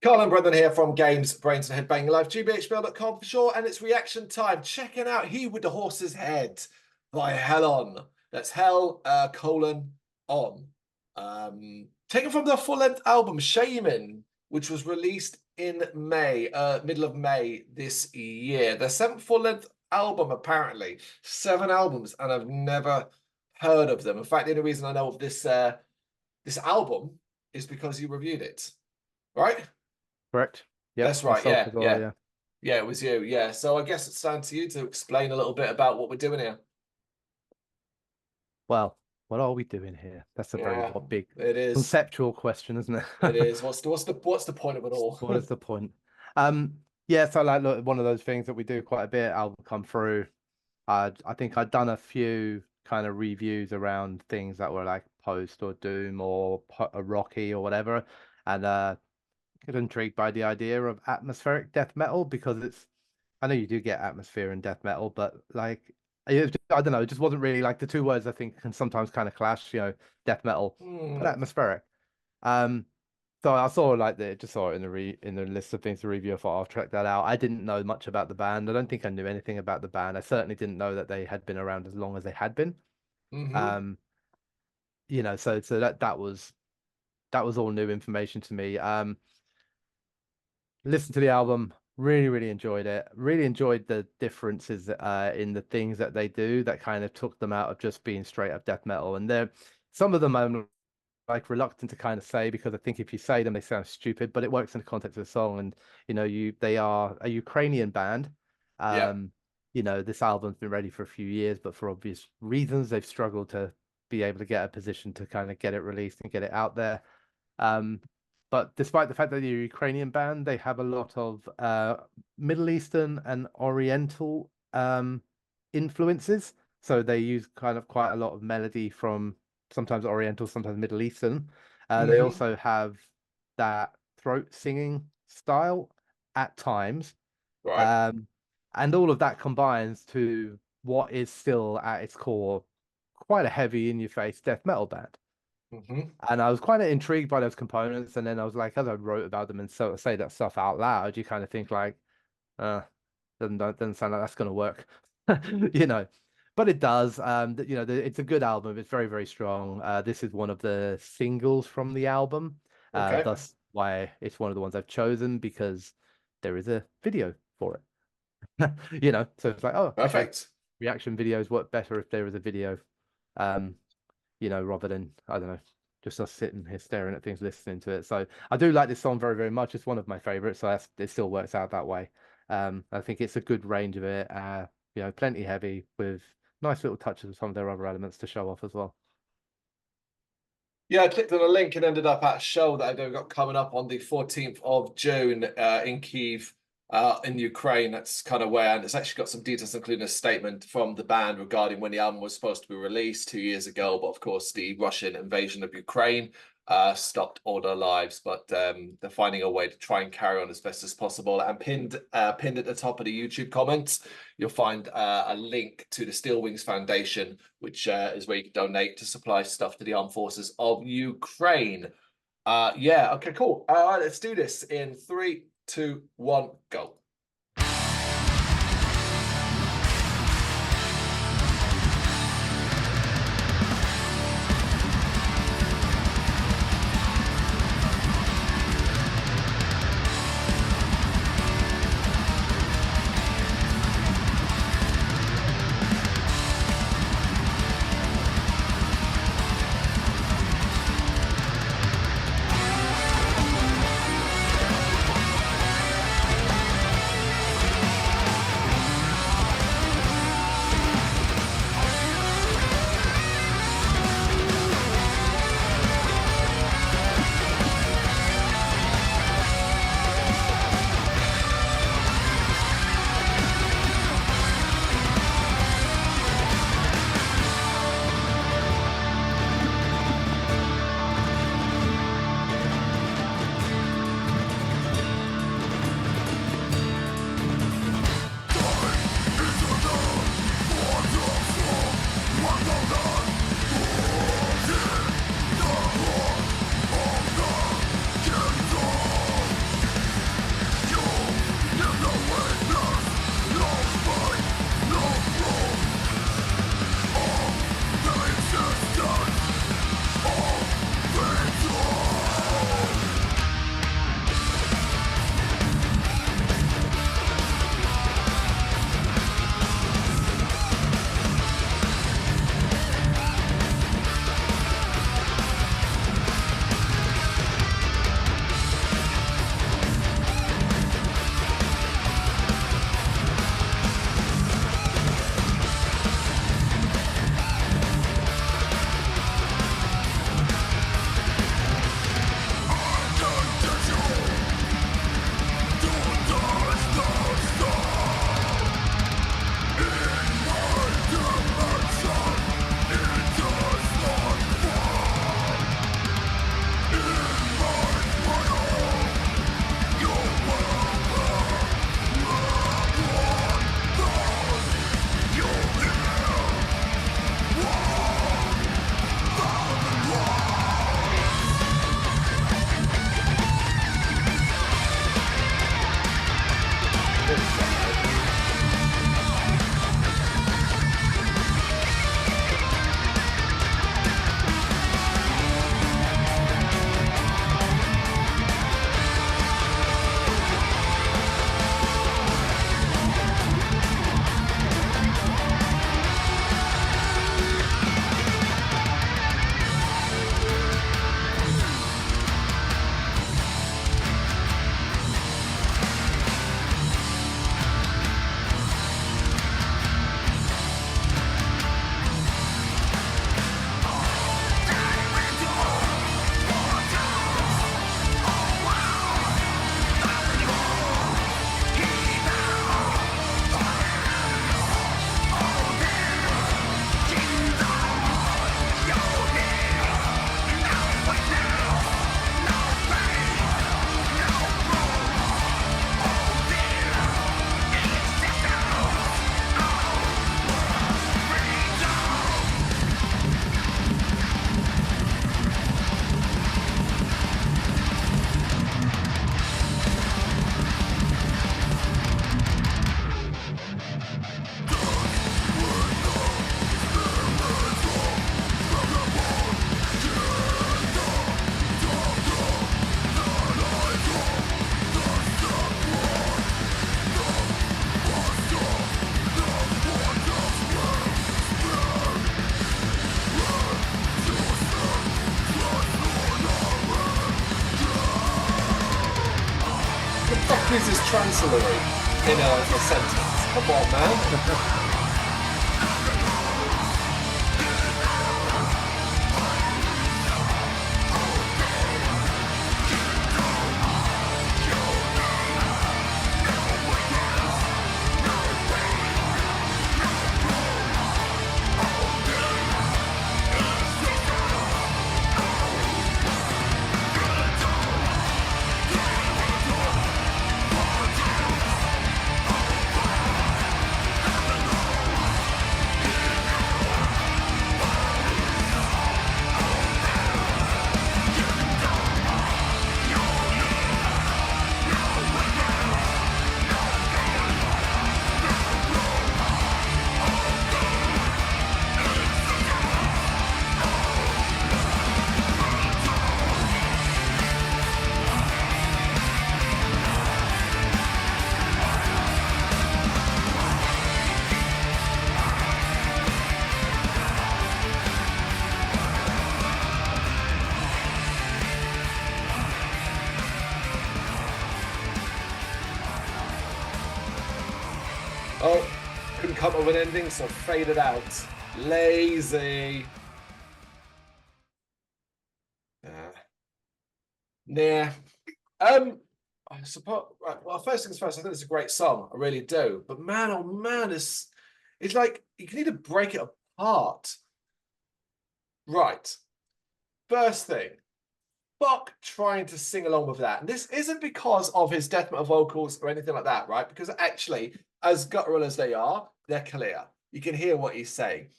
Colin Brennan here from Brrraaains A Head-Banging Life, gbhblofficial for sure, and it's reaction time. Checking out He with the Horse's Head by Hell On. That's Hell, On. Taken from their full-length album, Shaman, which was released in May, middle of May this year. Their 7th full-length album, apparently. 7 albums, and I've never heard of them. In fact, the only reason I know of this album is because you reviewed it, right? Correct. Yeah, that's right. Yeah, well, yeah, it was you. Yeah. So I guess it's down to you to explain a little bit about what we're doing here. Well, what are we doing here? That's a very big conceptual question, isn't it? It is. What's the point of it all? What is the point? Yeah. So like, look, one of those things that we do quite a bit. I'll come through. I think I'd done a few kind of reviews around things that were like post or doom or rocky or whatever, and get intrigued by the idea of atmospheric death metal because I know you do get atmosphere in death metal, but like I don't know, it just wasn't really like the two words I think can sometimes kind of clash, death metal but atmospheric. So I saw just saw it in the list of things to review. I thought I'll check that out. I didn't know much about the band. I don't think I knew anything about the band. I certainly didn't know that they had been around as long as they had been. So that was all new information to me. Listened to the album, really enjoyed it. Really enjoyed the differences in the things that they do that kind of took them out of just being straight up death metal. And some of them I'm like reluctant to kind of say because I think if you say them they sound stupid, but it works in the context of the song. And they are a Ukrainian band. This album's been ready for a few years, but for obvious reasons they've struggled to be able to get a position to kind of get it released and get it out there. But despite the fact that they're a Ukrainian band, they have a lot of Middle Eastern and Oriental influences. So they use kind of quite a lot of melody from sometimes Oriental, sometimes Middle Eastern. They also have that throat singing style at times. Right. And all of that combines to what is still at its core quite a heavy in-your-face death metal band. And I was quite intrigued by those components, and then I was like, as I wrote about them and say that stuff out loud, you kind of think like, doesn't sound like that's going to work, but it does. It's a good album. It's very strong. This is one of the singles from the album, thus why it's one of the ones I've chosen, because there is a video for it. So it's like, oh, perfect. Okay. Reaction videos work better if there is a video. Rather than, I don't know, just us sitting here staring at things, listening to it. So I do like this song very, very much. It's one of my favorites. So it still works out that way. I think it's a good range of it. Plenty heavy with nice little touches of some of their other elements to show off as well. Yeah, I clicked on a link and ended up at a show that they've got coming up on the 14th of June in Kyiv. In Ukraine. That's kind of where, and it's actually got some details, including a statement from the band regarding when the album was supposed to be released 2 years ago, but of course the Russian invasion of Ukraine stopped all their lives, but they're finding a way to try and carry on as best as possible. And pinned at the top of the YouTube comments, you'll find a link to the Steel Wings Foundation, which is where you can donate to supply stuff to the armed forces of Ukraine. Okay, cool. All right, let's do this in 3, 2, 1, go. fuck is this transitory in a sentence? Come on, man. Oh, couldn't come up with an ending, so fade it out. Lazy. Nah. I suppose. Right, well, first things first. I think it's a great song. I really do. But man, oh man, it's like you can either break it apart. Right. First thing. Fuck trying to sing along with that. And this isn't because of his death metal vocals or anything like that, right? Because actually, as guttural as they are, they're clear. You can hear what he's saying.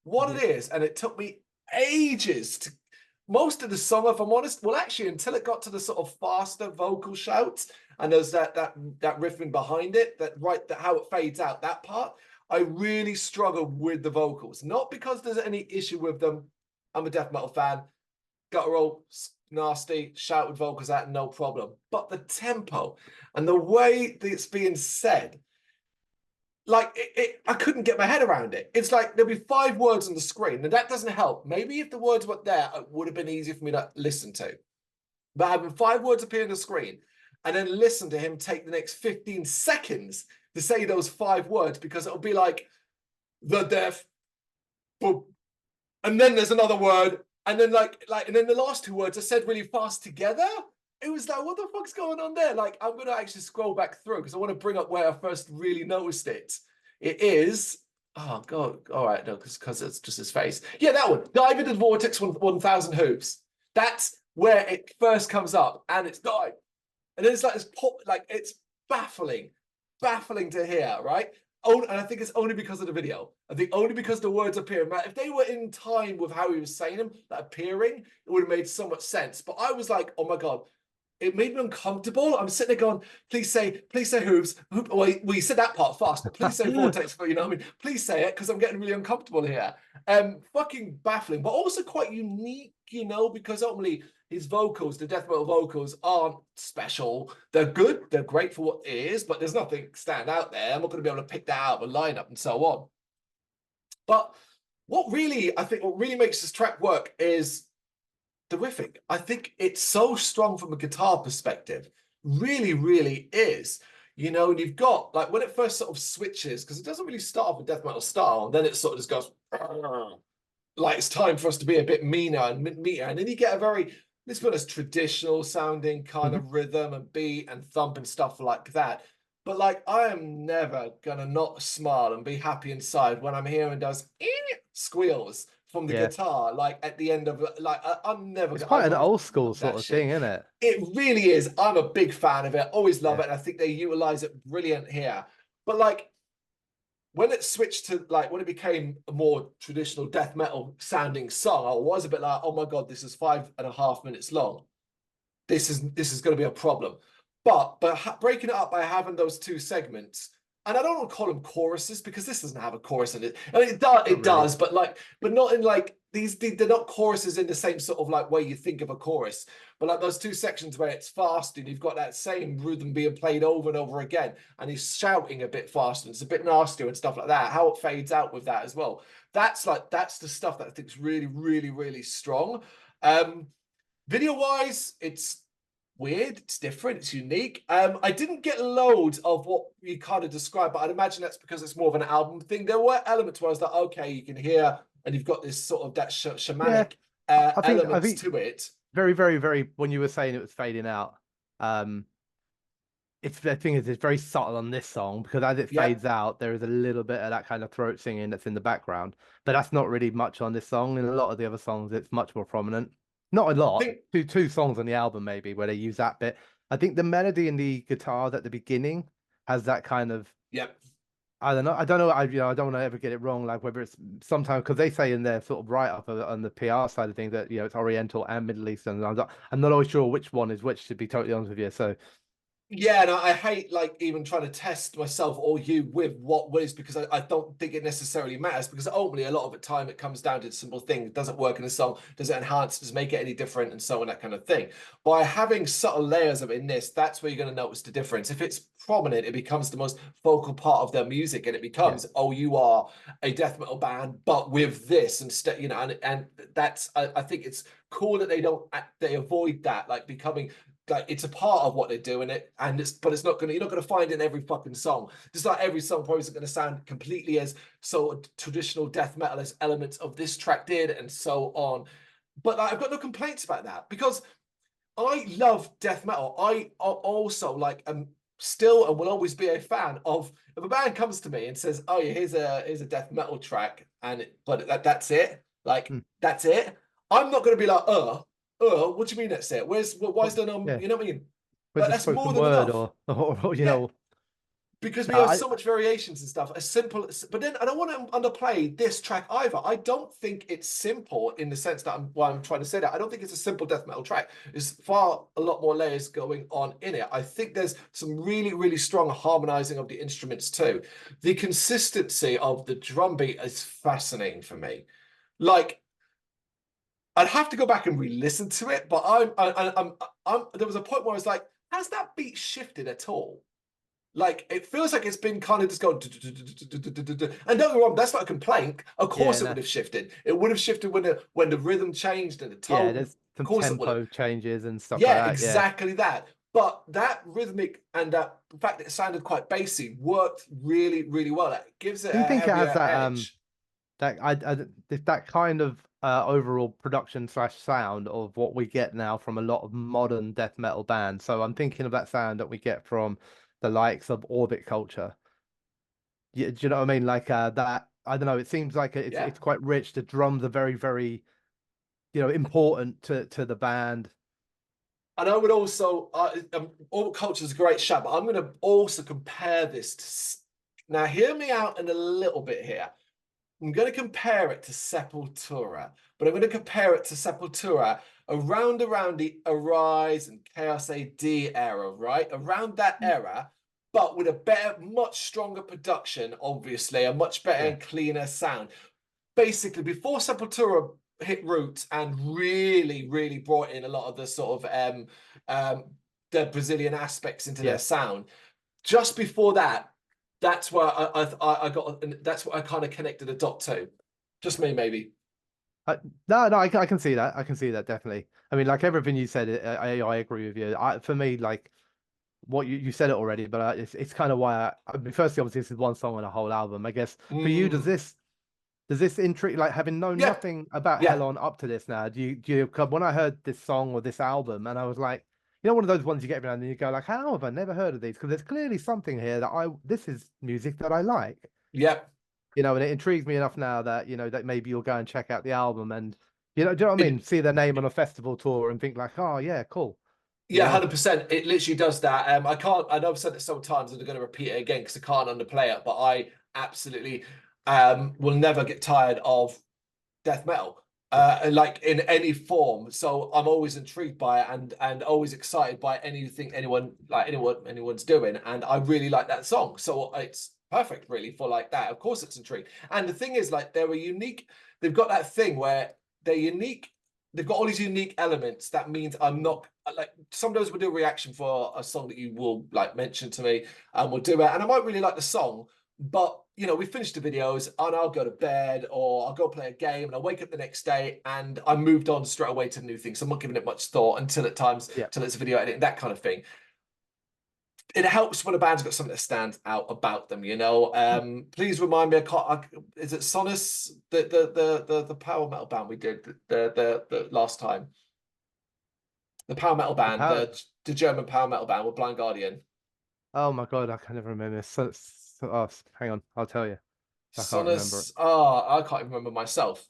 What it is, and it took me ages to most of the song, if I'm honest, well, actually, until it got to the sort of faster vocal shouts, and there's that riffing behind it, that how it fades out, that part, I really struggled with the vocals. Not because there's any issue with them. I'm a death metal fan. Guttural, nasty, shouted vocals out, no problem. But the tempo and the way that it's being said, like I couldn't get my head around it. It's like there'll be 5 words on the screen, and that doesn't help. Maybe if the words weren't there, it would have been easier for me to listen to. But having 5 words appear on the screen and then listen to him take the next 15 seconds to say those 5 words, because it'll be like the death, boom, and then there's another word. And then and then the last 2 words are said really fast together. It was like, what the fuck's going on there? Like, I'm going to actually scroll back through because I want to bring up where I first really noticed it. It is, oh God, all right, no, because it's just his face. Yeah, that one, Dive into the Vortex 1000 Hoops. That's where it first comes up, and it's dive. And then it's like this pop, like it's baffling to hear, right? Oh, and I think it's only because of the video. I think only because the words appear. If they were in time with how he was saying them, like appearing, it would have made so much sense. But I was like, oh my God, it made me uncomfortable. I'm sitting there going, please say hooves. Well, we said that part fast, but please say vortex, you know what I mean? Please say it, because I'm getting really uncomfortable here. Fucking baffling, but also quite unique, you know, because ultimately his vocals, the death metal vocals, aren't special. They're good, they're great for what it is, but there's nothing stand out there. I'm not going to be able to pick that out of a lineup and so on. But I think what really makes this track work is the riffing. I think it's so strong from a guitar perspective. Really, really is. You know, and you've got, like, when it first sort of switches, because it doesn't really start off with death metal style, and then it sort of just goes, like it's time for us to be a bit meaner and meatier. And then you get a very, let's be honest, traditional sounding kind of rhythm and beat and thump and stuff like that. But like, I am never gonna not smile and be happy inside when I'm hearing those squeals from the guitar, like at the end of, like, I'm never. It's quite an old school sort of thing, isn't it? It really is. I'm a big fan of it. Always love it. And I think they utilize it brilliant here. But like, when it switched to, like, when it became a more traditional death metal sounding song, I was a bit like, oh my God, this is 5.5 minutes long. This is going to be a problem. But breaking it up by having those 2 segments, and I don't want to call them choruses because this doesn't have a chorus in it. I mean, it does, but not in like these. They're not choruses in the same sort of like way you think of a chorus. But like those 2 sections where it's fast and you've got that same rhythm being played over and over again, and he's shouting a bit faster and it's a bit nastier and stuff like that. How it fades out with that as well. That's the stuff that I think is really, really, really strong. Video wise, it's weird, it's different, it's unique. I didn't get loads of what you kind of described, but I'd imagine that's because it's more of an album thing. There were elements where I was like, okay, you can hear, and you've got this sort of that Yeah, shamanic I elements think to it. very, very, very. When you were saying it was fading out, um, it's the thing is it's very subtle on this song because as it Yeah, fades out, there is a little bit of that kind of throat singing that's in the background, but that's not really much on this song. In a lot of the other songs, it's much more prominent. Not a I lot, think, two songs on the album maybe where they use that bit. I think the melody and the guitars at the beginning has that kind of yeah. I don't know. I don't know. I don't want to ever get it wrong. Like whether it's sometimes because they say in their sort of write up on the PR side of things that it's Oriental and Middle Eastern. I'm not always sure which one is which. To be totally honest with you, so Yeah, and I hate like even trying to test myself or you with what is because I don't think it necessarily matters because ultimately a lot of the time it comes down to the simple thing. Does it work in a song? Does it enhance? Does it make it any different? And so on, that kind of thing. By having subtle layers of it in this, that's where you're going to notice the difference. If it's prominent, it becomes the most vocal part of their music and it yeah, becomes, oh, you are a death metal band, but with this instead, and that's I think it's cool that they avoid that, like becoming like it's a part of what they're doing it and it's not gonna you're not gonna find it in every fucking song, just like every song probably isn't gonna sound completely as sort of traditional death metal as elements of this track did and so on. But like, I've got no complaints about that because I love death metal. I also like still and will always be a fan of if a band comes to me and says, oh yeah, here's a death metal track but that's it, like mm. that's it. I'm not going to be like what do you mean that's it? Why is Well, there no, yeah, you know what I mean? with the That's more spoken than word enough. or Yeah, because we no, have so much variations and stuff. As simple, but then I don't want to underplay this track either. I don't think it's simple in the sense that why I'm trying to say that. I don't think it's a simple death metal track. There's far a lot more layers going on in it. I think there's some really, really strong harmonizing of the instruments too. The consistency of the drum beat is fascinating for me. Like I'd have to go back and re-listen to it, but there was a point where I was like, has that beat shifted at all? Like it feels like it's been kind of just going, and don't get me wrong, that's not a complaint. Of yeah, course, it no, would have shifted. It would have shifted when the rhythm changed and the yeah. tone. There's Of some course, it would have. tempo changes and stuff like Yeah, that. Yeah, exactly that. But that rhythmic and that the fact that it sounded quite bassy worked really, really well. It gives it do you a think it has heavier that edge. that kind of overall production slash sound of what we get now from a lot of modern death metal bands. So I'm thinking of that sound that we get from the likes of Orbit Culture. Yeah, do you know what I mean? Like that. I don't know. It seems like Yeah. it's quite rich. The drums are very very important to the band. And I would also, all culture is a great shout, but I'm going to also compare this to. Now, hear me out in a little bit here. I'm going to compare it to Sepultura, but I'm going to compare it to Sepultura around the Arise and Chaos AD era, right? Around that era, but with a better, much stronger production, obviously, a much better Yeah, and cleaner sound. Basically, before Sepultura hit roots and really, really brought in a lot of the sort of um, the Brazilian aspects into their yeah. sound, just before that, that's where I got. That's what I kind of connected a dot to. Just me, maybe. No, no, I can see that. I can see that definitely. I mean, like everything you said, I agree with you. For me, like what you said it already, but it's kind of why I mean, firstly, obviously, this is one song on a whole album. I guess for you, Mm, does this intrigue, like having known yeah, nothing about yeah, Hell up to this now, do you, 'cause when I heard this song or this album and I was like, one of those ones you get around and you go like, how have I never heard of these? Because there's clearly something here that this is music that I like, yeah. and it intrigues me enough now that, that maybe you'll go and check out the album and, do you know what I mean? It, See their name on a festival tour and think like, oh yeah, cool, you yeah, know? 100%. It literally does that. I can't. I know I've said it so times, and I'm going to repeat it again because I can't underplay it. But I absolutely will never get tired of death metal, Yeah. like in any form. So I'm always intrigued by it and always excited by anything anyone's doing. And I really like that song. So it's perfect, really, for like that. Of course, it's intrigued. And the thing is, like, they're a unique. They've got that thing where they're unique. They've got all these unique elements. That means I'm not like sometimes we'll do a reaction for a song that you will like mention to me, and we'll do it. And I might really like the song, but you know, we finish the videos and I'll go to bed or I'll go play a game and I wake up the next day and I moved on straight away to the new thing. So I'm not giving it much thought until at times, Yeah. till it's video editing, that kind of thing. It helps when a band's got something that stands out about them, you know. Please remind me, is it Sonus, the power metal band we did the last time? The power metal band, the German power metal band with Blind Guardian. Oh my God, I can never remember. Oh, hang on, I'll tell you. I can't remember it. Sonus, oh, I can't even remember myself.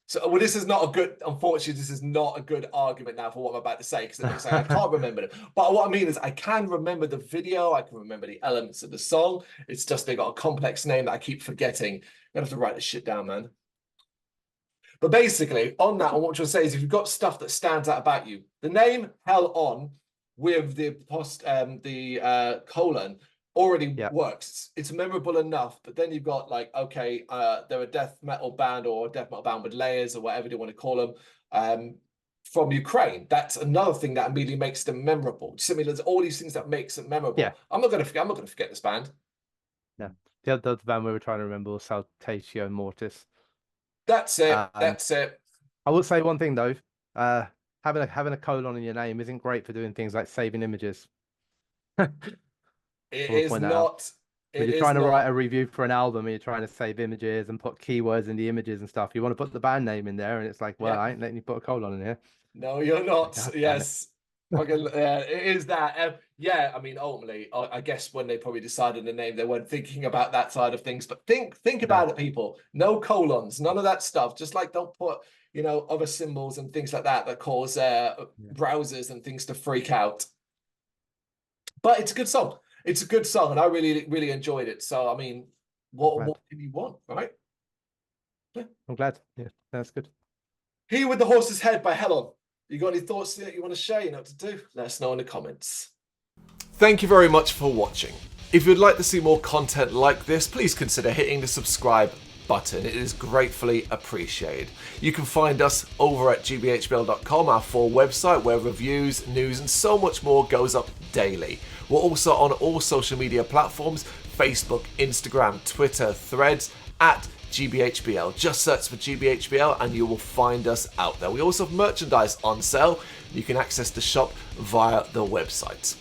So, well, this is not a good, unfortunately, this is not a good argument now for what I'm about to say, because it looks like I can't remember it. But what I mean is I can remember the video, I can remember the elements of the song. It's just they got a complex name that I keep forgetting. I'm gonna have to write this shit down, man. But basically, on that, what I'm trying to say is if you've got stuff that stands out about you, the name Hell On with the colon already works. It's memorable enough, but then you've got like, okay, they're a death metal band or a death metal band with layers or whatever you want to call them, from Ukraine. That's another thing that immediately makes them memorable. Just, I mean, there's all these things that makes them memorable. Yeah. I'm not gonna forget this band. Yeah. The other band we were trying to remember was Saltatio Mortis. That's it. That's it. I will say one thing though. Having a colon in your name isn't great for doing things like saving images. It is not. When you're trying to write a review for an album and you're trying to save images and put keywords in the images and stuff, you want to put the band name in there, and it's like, well, I ain't letting you put a colon in here. No, you're not. Yes. It is that. Yeah, I mean, ultimately, I guess when they probably decided the name, they weren't thinking about that side of things. But think about it, people. No colons, none of that stuff. Just like don't put, you know, other symbols and things like that cause browsers and things to freak out. But it's a good song. It's a good song, and I really, really enjoyed it. So, I mean, what more can you want, right? Yeah. I'm glad. Yeah, that's good. He with the Horse's Head by Hell On. You got any thoughts that you want to share? You know what to do? Let us know in the comments. Thank you very much for watching. If you'd like to see more content like this, please consider hitting the subscribe button. It is gratefully appreciated. You can find us over at gbhbl.com, our full website, where reviews, news, and so much more goes up daily. We're also on all social media platforms: Facebook, Instagram, Twitter, Threads, at GBHBL. Just search for GBHBL and you will find us out there. We also have merchandise on sale. You can access the shop via the website.